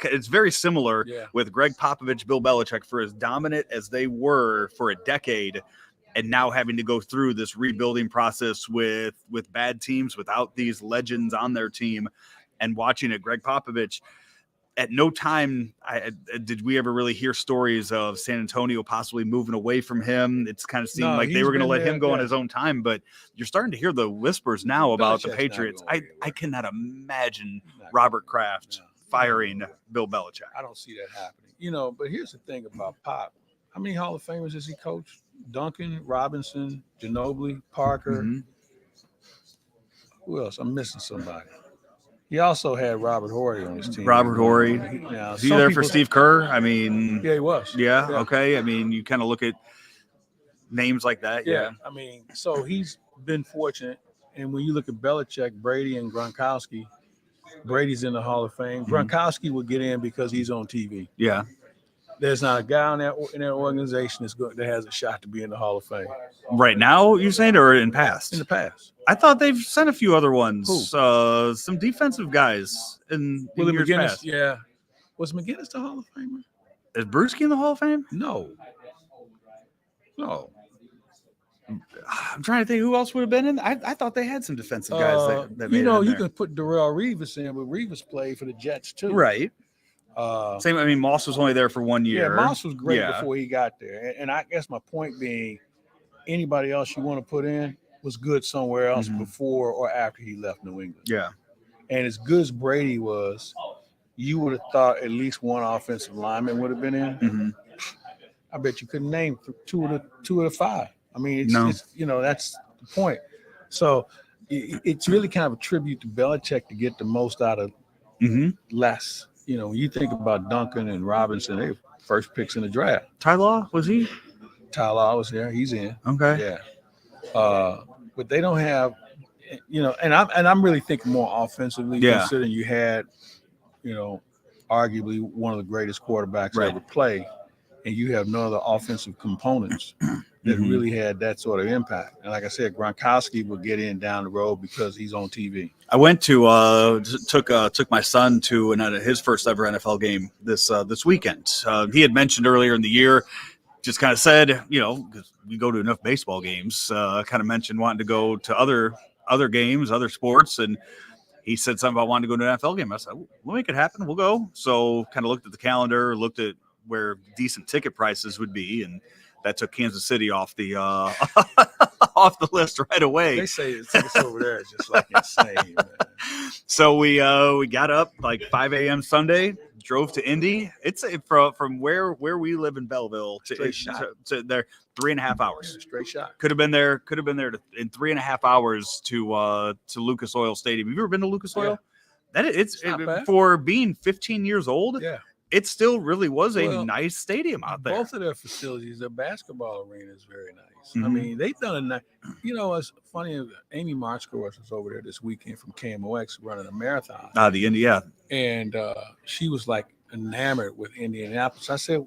[SPEAKER 1] it's very similar with Greg Popovich, Bill Belichick, for as dominant as they were for a decade, and now having to go through this rebuilding process with bad teams without these legends on their team, and watching it. Greg Popovich, at no time did we ever really hear stories of San Antonio possibly moving away from him. It's kind of seemed like they were going to let him go on his own time, but you're starting to hear the whispers now about the Patriots. I cannot imagine Robert Kraft firing Bill Belichick.
[SPEAKER 2] I don't see that happening. You know, but here's the thing about Pop. How many Hall of Famers has he coached? Duncan, Robinson, Ginobili, Parker. Who else? I'm missing somebody. He also had Robert Horry on his team.
[SPEAKER 1] Robert Horry. Was he there for Steve Kerr? I mean,
[SPEAKER 2] yeah, he was.
[SPEAKER 1] Yeah. Okay. I mean, you kind of look at names like that. Yeah.
[SPEAKER 2] I mean, so he's been fortunate. And when you look at Belichick, Brady, and Gronkowski, Brady's in the Hall of Fame. Gronkowski will get in because he's on TV.
[SPEAKER 1] Yeah.
[SPEAKER 2] There's not a guy in that organization that has a shot to be in the Hall of Fame.
[SPEAKER 1] Right now, you're saying, or in past?
[SPEAKER 2] In the past.
[SPEAKER 1] I thought they've sent a few other ones. Some defensive guys in years past.
[SPEAKER 2] Yeah. Was McGinnis the Hall of Famer?
[SPEAKER 1] Is Brewski in the Hall of Fame?
[SPEAKER 2] No.
[SPEAKER 1] I'm trying to think who else would have been in. I thought they had some defensive guys that made it in
[SPEAKER 2] you can put Darrell Revis in, but Revis played for the Jets too.
[SPEAKER 1] Right. Same. I mean, Moss was only there for 1 year.
[SPEAKER 2] Yeah, Moss was great before he got there. And I guess my point being, anybody else you want to put in was good somewhere else before or after he left New England.
[SPEAKER 1] Yeah. And
[SPEAKER 2] as good as Brady was, you would have thought at least one offensive lineman would have been in. I bet you couldn't name two of the 5. I mean, it's that's the point. So it's really kind of a tribute to Belichick to get the most out of less. You know, when you think about Duncan and Robinson, they were first picks in the draft.
[SPEAKER 1] Ty Law, was he?
[SPEAKER 2] Ty Law was there. He's in.
[SPEAKER 1] Okay.
[SPEAKER 2] Yeah. But they don't have, and I'm really thinking more offensively, considering you had, arguably one of the greatest quarterbacks ever play, and you have no other offensive components that really had that sort of impact. And like I said, Gronkowski will get in down the road because he's on TV.
[SPEAKER 1] I went to took my son to his first ever NFL game this weekend. He had mentioned earlier in the year, just kind of said, because we go to enough baseball games, kind of mentioned wanting to go to other games, other sports, and he said something about wanting to go to an NFL game. I said, we'll make it happen. We'll go. So kind of looked at the calendar, looked at where decent ticket prices would be, and that took Kansas City off the off the list right away.
[SPEAKER 2] They say it's over there. It's just like insane, man.
[SPEAKER 1] So we got up like 5 a.m. Sunday, drove to Indy. It's from where we live in Belleville to there 3.5 hours.
[SPEAKER 2] Straight shot.
[SPEAKER 1] Could have been there in 3.5 hours to Lucas Oil Stadium. Have you ever been to Lucas Oil? It's for being 15 years old.
[SPEAKER 2] Yeah.
[SPEAKER 1] It still really was a nice stadium out there.
[SPEAKER 2] Both of their facilities, their basketball arena is very nice. I mean, they've done a nice. It's funny. Amy Marskowitz was over there this weekend from KMOX running a marathon.
[SPEAKER 1] The India.
[SPEAKER 2] And she was like enamored with Indianapolis. I said,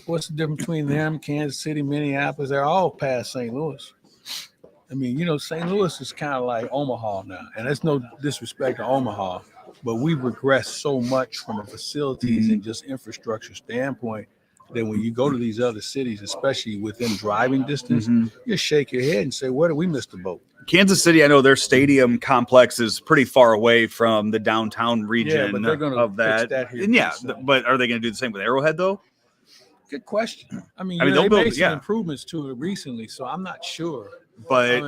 [SPEAKER 2] "What's the difference between them, Kansas City, Minneapolis? They're all past St. Louis." I mean, St. Louis is kind of like Omaha now, and there's no disrespect to Omaha. But we've regressed so much from a facilities and just infrastructure standpoint that when you go to these other cities, especially within driving distance, you shake your head and say, where did we miss the boat?
[SPEAKER 1] Kansas City, I know their stadium complex is pretty far away from the downtown region
[SPEAKER 2] but they're gonna
[SPEAKER 1] of that.
[SPEAKER 2] Fix that here
[SPEAKER 1] and but are they going to do the same with Arrowhead, though?
[SPEAKER 2] Good question. I mean
[SPEAKER 1] they'll
[SPEAKER 2] they made some improvements to it recently, so I'm not sure.
[SPEAKER 1] But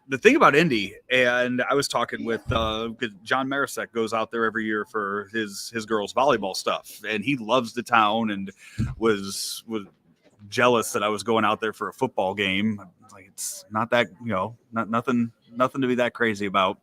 [SPEAKER 1] the thing about Indy, and I was talking with John Marisek goes out there every year for his girls volleyball stuff, and he loves the town and was jealous that I was going out there for a football game. Like, it's not that, not nothing to be that crazy about.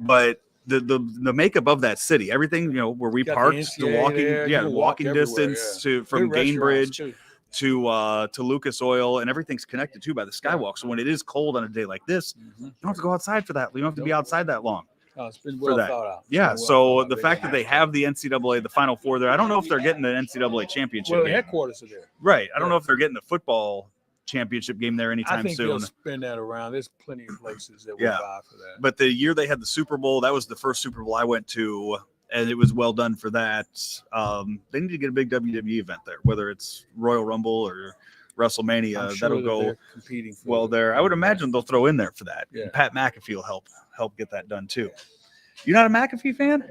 [SPEAKER 1] but the makeup of that city, everything, where we
[SPEAKER 2] Got the
[SPEAKER 1] parked, the walking,
[SPEAKER 2] NCAA there. You can walk
[SPEAKER 1] walking
[SPEAKER 2] everywhere,
[SPEAKER 1] distance
[SPEAKER 2] yeah.
[SPEAKER 1] from
[SPEAKER 2] Good restaurants,
[SPEAKER 1] Gainbridge
[SPEAKER 2] too.
[SPEAKER 1] to Lucas Oil, and everything's connected too by the skywalk. So when it is cold on a day like this, you don't have to go outside for that. You don't have to be outside that long.
[SPEAKER 2] It's been
[SPEAKER 1] for
[SPEAKER 2] well
[SPEAKER 1] that.
[SPEAKER 2] thought out.
[SPEAKER 1] Yeah.
[SPEAKER 2] Well
[SPEAKER 1] So
[SPEAKER 2] thought out.
[SPEAKER 1] the fact that they have the NCAA, the Final Four there, I don't know if they're getting the NCAA championship
[SPEAKER 2] Well, the
[SPEAKER 1] game.
[SPEAKER 2] headquarters are there.
[SPEAKER 1] Right. I don't know if they're getting the football championship game there anytime
[SPEAKER 2] I think
[SPEAKER 1] soon.
[SPEAKER 2] they'll spin that around. There's plenty of places that will buy for that.
[SPEAKER 1] But the year they had the Super Bowl, that was the first Super Bowl I went to, and it was well done for that. They need to get a big WWE event there, whether it's Royal Rumble or WrestleMania.
[SPEAKER 2] I'm sure
[SPEAKER 1] that'll go
[SPEAKER 2] competing for
[SPEAKER 1] well there. I would imagine they'll throw in there for that.
[SPEAKER 2] Yeah.
[SPEAKER 1] Pat McAfee will help get that done too. You're not a McAfee fan?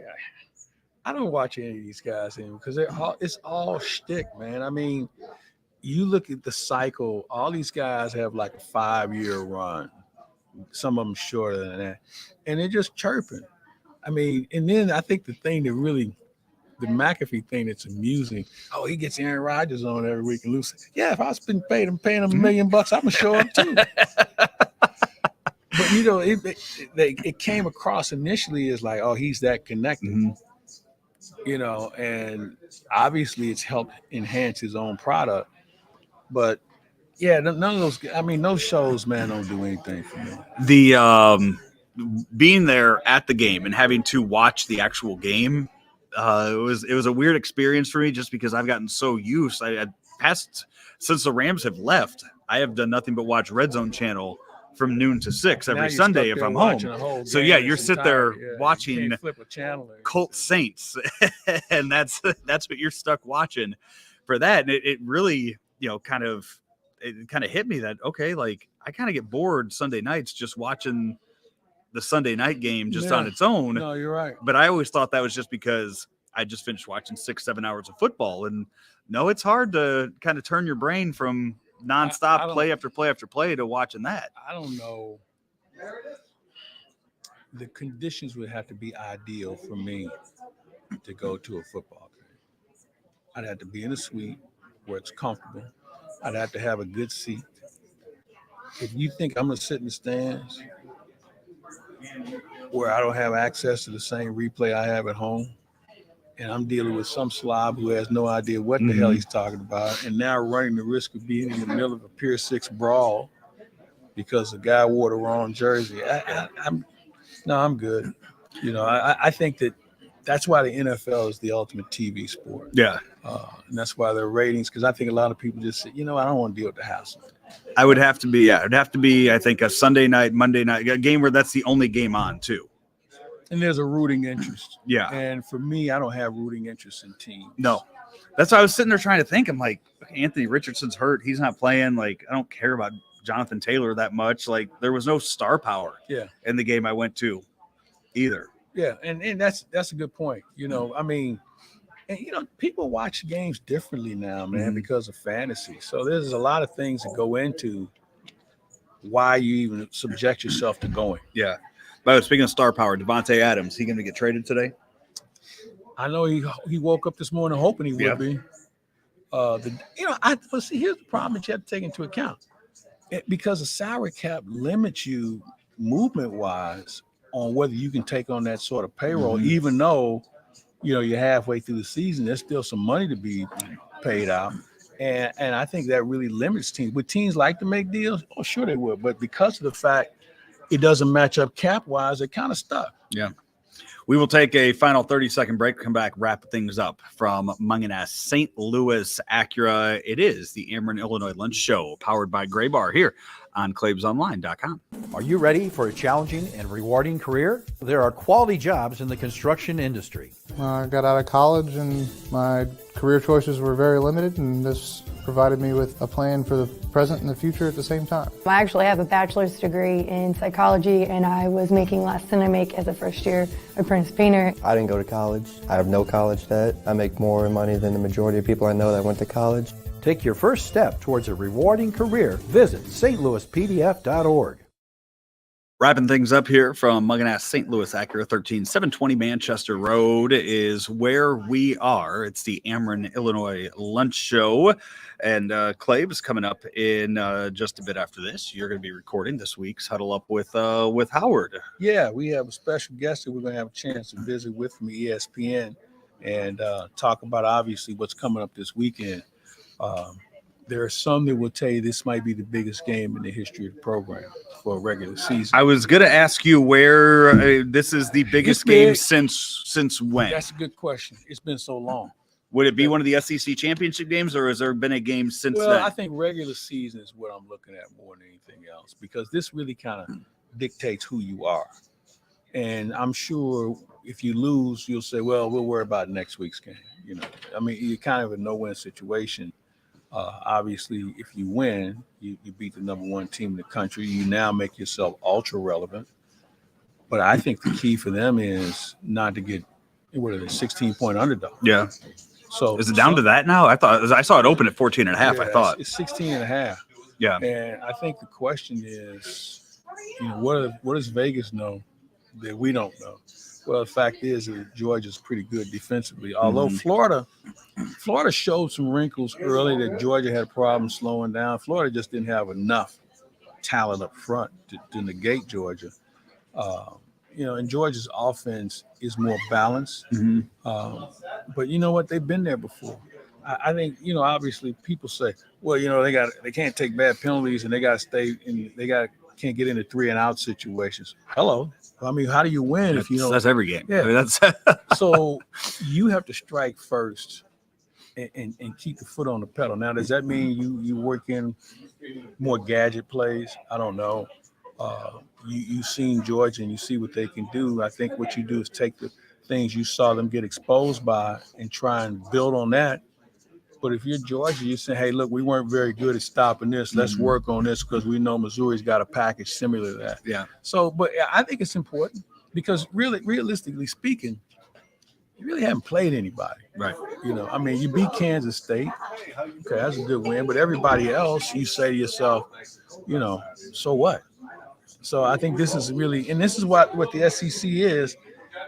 [SPEAKER 2] I don't watch any of these guys anymore because it's all shtick, man. I mean, you look at the cycle, all these guys have like a 5-year run, some of them shorter than that, and they're just chirping. I mean, and then I think the thing that really, the McAfee thing that's amusing, he gets Aaron Rodgers on every week and loses. Yeah, if I was been paying him $1 million, I'm gonna show up too. But it came across initially as like, he's that connected. And obviously it's helped enhance his own product. But yeah, none of those. I mean, those shows, man, don't do anything for me.
[SPEAKER 1] The being there at the game and having to watch the actual game, it was a weird experience for me just because I've gotten so used. I had passed since the Rams have left. I have done nothing but watch Red Zone channel from noon to 6 every Sunday if I'm home. So yeah, you're sit there watching Colts Saints, and that's what you're stuck watching for that. And it really, kind of hit me that, okay, like I kind of get bored Sunday nights just watching the Sunday night game just on its own.
[SPEAKER 2] No, you're right.
[SPEAKER 1] But I always thought that was just because I just finished watching 6-7 hours of football. And no, it's hard to kind of turn your brain from nonstop play after play after play to watching that.
[SPEAKER 2] I don't know. The conditions would have to be ideal for me to go to a football game. I'd have to be in a suite where it's comfortable. I'd have to have a good seat. If you think I'm going to sit in the stands where I don't have access to the same replay I have at home, and I'm dealing with some slob who has no idea what the hell he's talking about, and now running the risk of being in the middle of a Pier 6 brawl because the guy wore the wrong jersey, I'm good. I think that's why the NFL is the ultimate TV sport.
[SPEAKER 1] Yeah.
[SPEAKER 2] And that's why their ratings, because I think a lot of people just say, I don't want to deal with the hassle.
[SPEAKER 1] I would have to be, it'd have to be, I think, a Sunday night, Monday night, a game where that's the only game on too.
[SPEAKER 2] And there's a rooting interest.
[SPEAKER 1] Yeah.
[SPEAKER 2] And for me, I don't have rooting interest in teams.
[SPEAKER 1] No. That's why I was sitting there trying to think. I'm like, Anthony Richardson's hurt. He's not playing. Like, I don't care about Jonathan Taylor that much. Like, there was no star power in the game I went to either.
[SPEAKER 2] Yeah. And that's a good point. I mean, and people watch games differently now, man, because of fantasy. So there's a lot of things that go into why you even subject yourself to going.
[SPEAKER 1] Yeah. But speaking of star power, Devontae Adams, he going to get traded today?
[SPEAKER 2] I know he woke up this morning hoping he would be. See, here's the problem that you have to take into account. Because the salary cap limits you movement-wise on whether you can take on that sort of payroll, even though, you're halfway through the season, there's still some money to be paid out. And I think that really limits teams. Would teams like to make deals? Oh, sure they would. But because of the fact it doesn't match up cap-wise, they're kind of stuck.
[SPEAKER 1] Yeah. We will take a final 30-second break, come back, wrap things up from Mungenast, St. Louis Acura. It is the Ameren, Illinois Lunch Show, powered by Gray Bar here on ClaibsOnline.com.
[SPEAKER 6] Are you ready for a challenging and rewarding career? There are quality jobs in the construction industry.
[SPEAKER 7] I got out of college and my career choices were very limited, and this provided me with a plan for the present and the future at the same time.
[SPEAKER 8] I actually have a bachelor's degree in psychology, and I was making less than I make as a first-year apprentice painter.
[SPEAKER 9] I didn't go to college. I have no college debt. I make more money than the majority of people I know that went to college.
[SPEAKER 6] Take your first step towards a rewarding career. Visit stlouispdf.org.
[SPEAKER 1] Wrapping things up here from Mungenast, St. Louis, Acura 13720 Manchester Road is where we are. It's the Ameren, Illinois Lunch Show. And Claibs coming up in just a bit after this. You're going to be recording this week's Huddle Up with Howard.
[SPEAKER 2] Yeah, we have a special guest that we're going to have a chance to visit with from ESPN and talk about, obviously, what's coming up this weekend. There are some that will tell you this might be the biggest game in the history of the program for a regular season.
[SPEAKER 1] I was going to ask you where this is the biggest game since when?
[SPEAKER 2] That's a good question. It's been so long.
[SPEAKER 1] Would it be one of the SEC championship games, or has there been a game since then?
[SPEAKER 2] Well, I think regular season is what I'm looking at more than anything else, because this really kind of dictates who you are. And I'm sure if you lose, you'll say, well, we'll worry about next week's game. You know, I mean, you're kind of a no-win situation. Obviously, if you win, you beat the number one team in the country. You now make yourself ultra relevant. But I think the key for them is not to get, what are they, 16-point underdog.
[SPEAKER 1] Yeah.
[SPEAKER 2] So
[SPEAKER 1] is it down to that now? I saw it open at 14.5.
[SPEAKER 2] Yeah,
[SPEAKER 1] I thought
[SPEAKER 2] it's 16.5.
[SPEAKER 1] Yeah.
[SPEAKER 2] And I think the question is, you know, what does Vegas know that we don't know? Well, the fact is that Georgia's pretty good defensively. Although Florida showed some wrinkles early that Georgia had a problem slowing down. Florida just didn't have enough talent up front to negate Georgia. You know, and Georgia's offense is more balanced. But you know what? They've been there before. I think, you know, obviously people say, well, you know, they can't take bad penalties and they got to stay in, can't get into 3-and-out situations. Hello. I mean, how do you win if you don't?
[SPEAKER 1] That's every game.
[SPEAKER 2] Yeah.
[SPEAKER 1] I mean, that's
[SPEAKER 2] So you have to strike first and keep the foot on the pedal. Now, does that mean you work in more gadget plays? I don't know. You've seen Georgia and you see what they can do. I think what you do is take the things you saw them get exposed by and try and build on that. But if you're Georgia, you say, hey, look, we weren't very good at stopping this. Let's work on this because we know Missouri's got a package similar to that.
[SPEAKER 1] Yeah.
[SPEAKER 2] So, but I think it's important because really, realistically speaking, you really haven't played anybody.
[SPEAKER 1] Right.
[SPEAKER 2] You know, I mean, you beat Kansas State. Okay, that's a good win. But everybody else, you say to yourself, you know, so what? So I think this is really, and this is what the SEC is,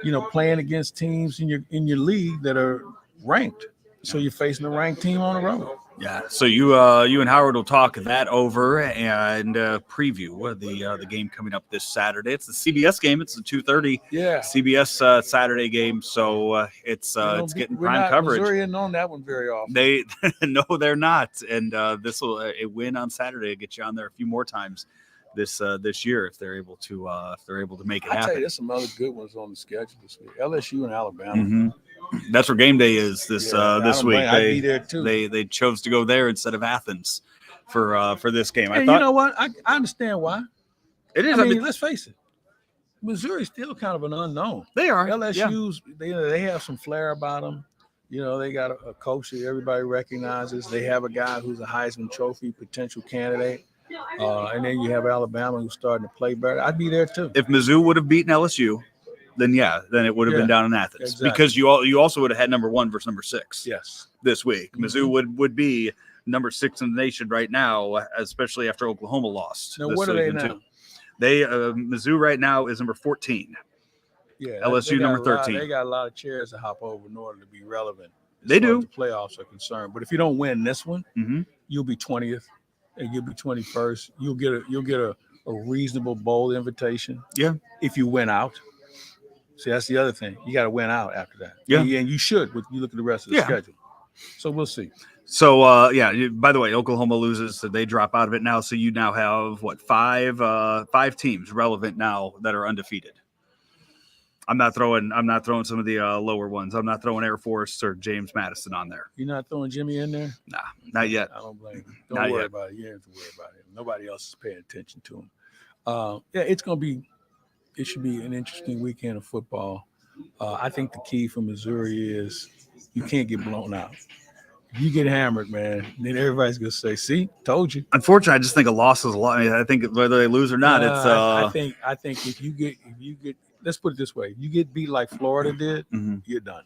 [SPEAKER 2] you know, playing against teams in your league that are ranked. So you're facing a ranked team on the road.
[SPEAKER 1] Yeah. So you and Howard will talk that over and preview the game coming up this Saturday. It's the CBS game. It's the 2:30 CBS Saturday game. So it's getting prime coverage.
[SPEAKER 2] Missouri isn't on that one very often.
[SPEAKER 1] They no, they're not. And this will a win on Saturday get you on there a few more times this year if they're able to make it happen.
[SPEAKER 2] I tell you, there's some other good ones on the schedule this week. LSU and Alabama.
[SPEAKER 1] That's where game day is this week.
[SPEAKER 2] I'd be there too.
[SPEAKER 1] They chose to go there instead of Athens for this game.
[SPEAKER 2] And you know what? I understand why.
[SPEAKER 1] It is.
[SPEAKER 2] I mean, let's face it. Missouri's still kind of an unknown.
[SPEAKER 1] They are.
[SPEAKER 2] LSU's they have some flair about them. You know, they got a coach that everybody recognizes. They have a guy who's a Heisman Trophy potential candidate. And then you have Alabama who's starting to play better. I'd be there too.
[SPEAKER 1] If Mizzou would have beaten LSU, then it would have been down in Athens.
[SPEAKER 2] Exactly.
[SPEAKER 1] Because you also would have had number 1 versus number 6.
[SPEAKER 2] Yes.
[SPEAKER 1] This week. Mizzou would be number 6 in the nation right now, especially after Oklahoma lost.
[SPEAKER 2] Now, what are they now?
[SPEAKER 1] They Mizzou right now is number 14.
[SPEAKER 2] Yeah.
[SPEAKER 1] LSU number 13.
[SPEAKER 2] They got a lot of chairs to hop over in order to be relevant.
[SPEAKER 1] They do.
[SPEAKER 2] The playoffs are concerned. But if you don't win this one, you'll be 20th. And you'll be 21st. You'll get a reasonable bowl invitation. Yeah. If you win out. See, that's the other thing. You got to win out after that.
[SPEAKER 1] Yeah.
[SPEAKER 2] And you should when you look at the rest of the schedule. So we'll see.
[SPEAKER 1] So, by the way, Oklahoma loses, so they drop out of it now. So you now have, five teams relevant now that are undefeated. I'm not throwing some of the lower ones. I'm not throwing Air Force or James Madison on there.
[SPEAKER 2] You're not throwing Jimmy in there?
[SPEAKER 1] Nah, not yet.
[SPEAKER 2] I don't blame him. Don't worry about it. You don't have to worry about it. Nobody else is paying attention to him. It should be an interesting weekend of football. I think the key for Missouri is you can't get blown out. If you get hammered, man, then everybody's gonna say, "See, told you."
[SPEAKER 1] Unfortunately, I just think a loss is a lot. I think whether they lose or not, it's.
[SPEAKER 2] I think if you get, let's put it this way: you get beat like Florida did, you're done.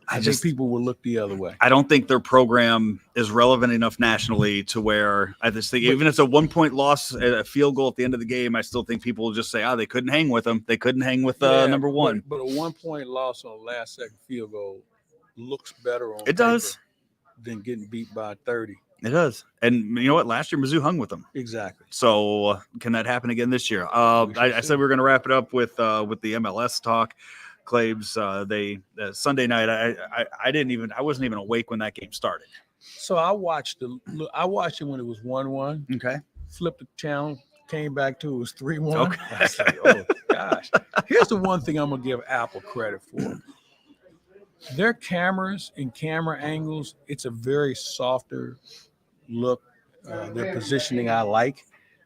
[SPEAKER 2] I think people will look the other way.
[SPEAKER 1] I don't think their program is relevant enough nationally to where I just think even if it's a 1-point loss, a field goal at the end of the game, I still think people will just say, they couldn't hang with them. They couldn't hang with number one.
[SPEAKER 2] But a 1-point loss on a last-second field goal looks better on
[SPEAKER 1] it does
[SPEAKER 2] than getting beat by 30.
[SPEAKER 1] It does. And you know what? Last year, Mizzou hung with them.
[SPEAKER 2] Exactly.
[SPEAKER 1] So can that happen again this year? I said we were going to wrap it up with the MLS talk. Claibs, Sunday night, I wasn't even awake when that game started.
[SPEAKER 2] So I watched it when it was 1-1.
[SPEAKER 1] Okay.
[SPEAKER 2] Flipped the channel, came back to it was 3-1.
[SPEAKER 1] Okay.
[SPEAKER 2] I was like, oh gosh. Here's the one thing I'm gonna give Apple credit for. Their cameras and camera angles, it's a very softer look. Their positioning I like.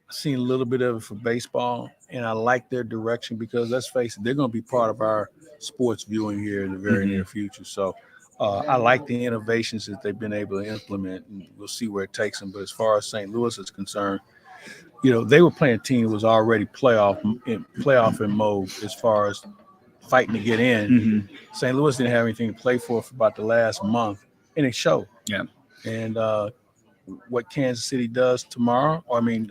[SPEAKER 2] I've seen a little bit of it for baseball, and I like their direction because let's face it, they're going to be part of our sports viewing here in the very near future. So I like the innovations that they've been able to implement, and we'll see where it takes them. But as far as St. Louis is concerned, they were playing a team that was already playoff in mode as far as fighting to get in. St. Louis didn't have anything to play for about the last month, and it showed.
[SPEAKER 1] Yeah.
[SPEAKER 2] And what Kansas City does tomorrow,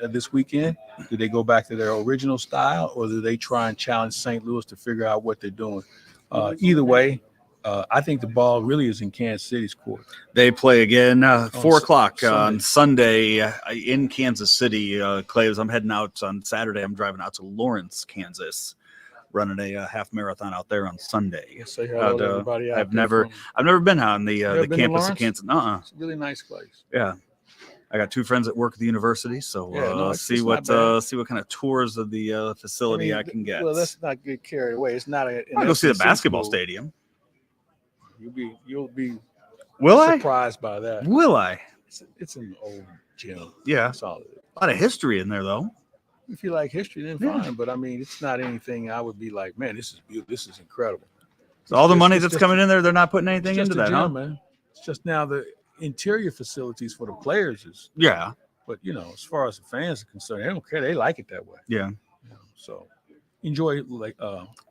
[SPEAKER 2] this weekend, do they go back to their original style, or do they try and challenge St. Louis to figure out what they're doing? Either way, I think the ball really is in Kansas City's court.
[SPEAKER 1] They play again 4 o'clock on Sunday in Kansas City. Claibs, I'm heading out on Saturday. I'm driving out to Lawrence, Kansas, running a half marathon out there on Sunday.
[SPEAKER 2] Say hello to everybody out
[SPEAKER 1] I've never been on the campus of Kansas.
[SPEAKER 2] It's a really nice place.
[SPEAKER 1] Yeah. I got 2 friends that work at the university, so see what kind of tours of the facility I can get.
[SPEAKER 2] Well, let's not get carried away. It's not
[SPEAKER 1] I'll go see the basketball stadium.
[SPEAKER 2] You'll be
[SPEAKER 1] Will
[SPEAKER 2] surprised by that.
[SPEAKER 1] Will I?
[SPEAKER 2] It's an old gym.
[SPEAKER 1] Yeah,
[SPEAKER 2] that's all it is.
[SPEAKER 1] A lot of history in there, though.
[SPEAKER 2] If you like history, then fine. But it's not anything I would be like, man, this is beautiful. This is incredible.
[SPEAKER 1] So all the money that's coming in there, they're not putting anything into that,
[SPEAKER 2] gym, man. It's just now the interior facilities for the players is but as far as the fans are concerned, they don't care. They like it that way. So enjoy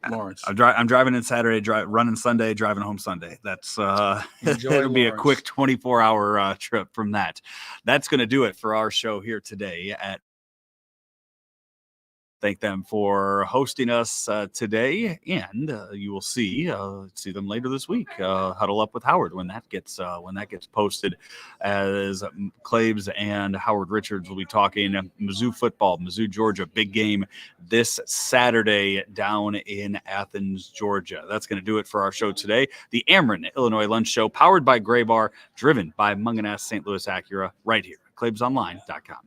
[SPEAKER 2] Lawrence.
[SPEAKER 1] I'm driving in Saturday, running Sunday, driving home Sunday. That's it'll be a quick 24-hour trip from that. That's going to do it for our show here today at Thank them for hosting us today, and you will see them later this week. Huddle Up with Howard when that gets posted, as Claibs and Howard Richards will be talking Mizzou football, Mizzou Georgia, big game this Saturday down in Athens, Georgia. That's going to do it for our show today. The Ameren, Illinois Lunch Show, powered by Graybar, driven by Mungenast St. Louis Acura, right here at ClaibsOnline.com.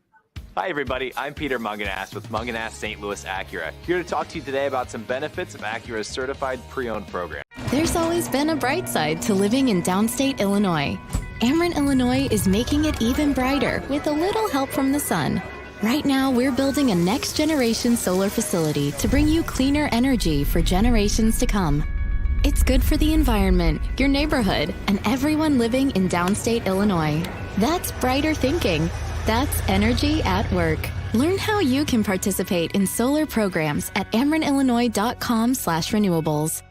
[SPEAKER 10] Hi everybody, I'm Peter Mungenast with Mungenast St. Louis Acura, here to talk to you today about some benefits of Acura's certified pre-owned program.
[SPEAKER 5] There's always been a bright side to living in downstate Illinois. Ameren, Illinois is making it even brighter with a little help from the sun. Right now, we're building a next-generation solar facility to bring you cleaner energy for generations to come. It's good for the environment, your neighborhood, and everyone living in downstate Illinois. That's brighter thinking. That's energy at work. Learn how you can participate in solar programs at amerenillinois.com/renewables.